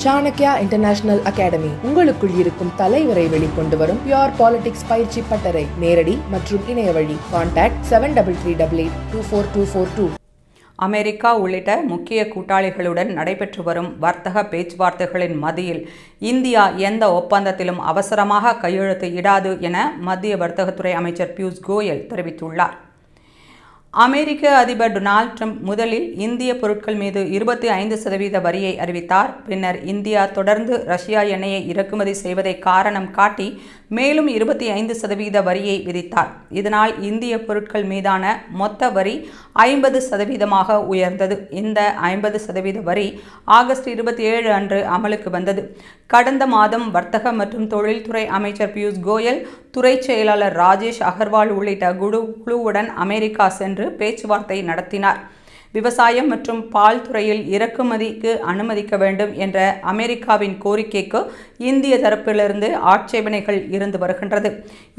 Chanakya international academy உங்களுக்குள் இருக்கும் தலைவரை வெளிக்கொண்டு வரும் பியூர் பாலிடிக்ஸ் பயிற்சி பட்டறை. நேரடி மற்றும் இணைய வழி. கான்டாக்ட் 7338824242. அமெரிக்கா உள்ளிட்ட முக்கிய கூட்டாளிகளுடன் நடைபெற்று வரும் வர்த்தக பேச்சுவார்த்தைகளின் மத்தியில் இந்தியா எந்த ஒப்பந்தத்திலும் அவசரமாக கையெழுத்து இடாது என மத்திய வர்த்தகத்துறை அமைச்சர் பியூஷ் கோயல் தெரிவித்துள்ளார். அமெரிக்க அதிபர் டொனால்ட் ட்ரம்ப் முதலில் இந்திய பொருட்கள் மீது 25% வரியை அறிவித்தார். பின்னர் இந்தியா தொடர்ந்து ரஷ்யா எண்ணெயை இறக்குமதி செய்வதை காரணம் காட்டி மேலும் 25% வரியை விதித்தார். இதனால் இந்திய பொருட்கள் மீதான மொத்த வரி 50% உயர்ந்தது. இந்த 50% வரி ஆகஸ்ட் 27 அன்று அமலுக்கு வந்தது. கடந்த மாதம் வர்த்தக மற்றும் தொழில்துறை அமைச்சர் பியூஷ் கோயல், துறை செயலாளர் ராஜேஷ் அகர்வால் உள்ளிட்ட குழுவுடன் அமெரிக்கா சென்று பேச்சுவார்த்தை நடத்தினார். விவசாயம் மற்றும் பால் துறையில் இறக்குமதிக்கு அனுமதிக்க வேண்டும் என்ற அமெரிக்காவின் கோரிக்கைக்கு இந்திய தரப்பிலிருந்து ஆட்சேபனைகள் இருந்து வருகின்றது.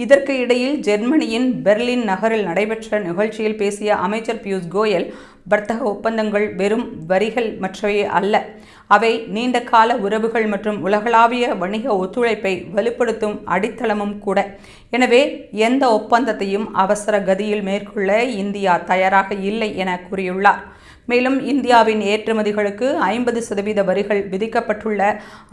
இதற்கு இடையில் ஜெர்மனியின் பெர்லின் நகரில் நடைபெற்ற நிகழ்ச்சியில் பேசிய அமைச்சர் பியூஷ் கோயல், வர்த்தக ஒப்பந்தங்கள் வெறும் வரிகள் மற்றவை அல்ல, அவை நீண்ட கால உறவுகள் மற்றும் உலகளாவிய வணிக ஒத்துழைப்பை வலுப்படுத்தும் அடித்தளமும் கூட. எனவே எந்த ஒப்பந்தத்தையும் அவசர கதியில் மேற்கொள்ள இந்தியா தயாராக இல்லை என கூறியுள்ளார். மேலும் இந்தியாவின் ஏற்றுமதிகளுக்கு 50% வரிகள் விதிக்கப்பட்டுள்ள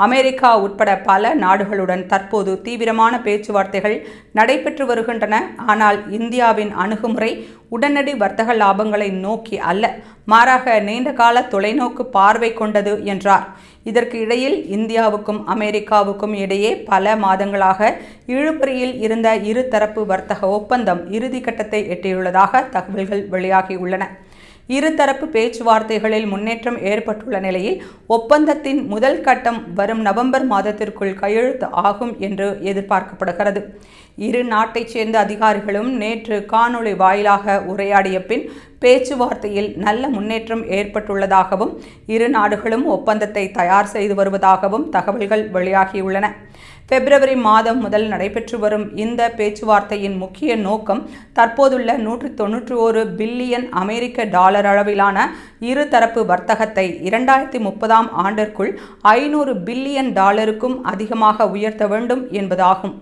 அமெரிக்கா உட்பட பல நாடுகளுடன் தற்போது தீவிரமான பேச்சுவார்த்தைகள் நடைபெற்று வருகின்றன. ஆனால் இந்தியாவின் அணுகுமுறை உடனடி வர்த்தக லாபங்களை நோக்கி அல்ல, மாறாக நீண்டகால தொலைநோக்கு பார்வை கொண்டது என்றார். இதற்கு இடையில் இந்தியாவுக்கும் அமெரிக்காவுக்கும் இடையே பல மாதங்களாக இழுபறியில் இருந்த இருதரப்பு வர்த்தக ஒப்பந்தம் இறுதிக்கட்டத்தை எட்டியுள்ளதாக தகவல்கள் வெளியாகியுள்ளன. இருதரப்பு பேச்சுவார்த்தைகளில் முன்னேற்றம் ஏற்பட்டுள்ள நிலையில் ஒப்பந்தத்தின் முதல் கட்டம் வரும் நவம்பர் மாதத்திற்குள் கையெழுத்து ஆகும் என்று எதிர்பார்க்கப்படுகிறது. இரு நாட்டைச் சேர்ந்த அதிகாரிகளும் நேற்று காணொளி வாயிலாக உரையாடிய பின் பேச்சுவார்த்தையில் நல்ல முன்னேற்றம் ஏற்பட்டுள்ளதாகவும் இரு நாடுகளும் ஒப்பந்தத்தை தயார் செய்து வருவதாகவும் தகவல்கள் வெளியாகியுள்ளன. பிப்ரவரி மாதம் முதல் நடைபெற்று வரும் இந்த பேச்சுவார்த்தையின் முக்கிய நோக்கம் தற்போதுள்ள 191 பில்லியன் அமெரிக்க டாலர் அளவிலான இருதரப்பு வர்த்தகத்தை 2030ஆம் ஆண்டிற்குள் 500 பில்லியன் டாலருக்கும் அதிகமாக உயர்த்த வேண்டும் என்பதாகும்.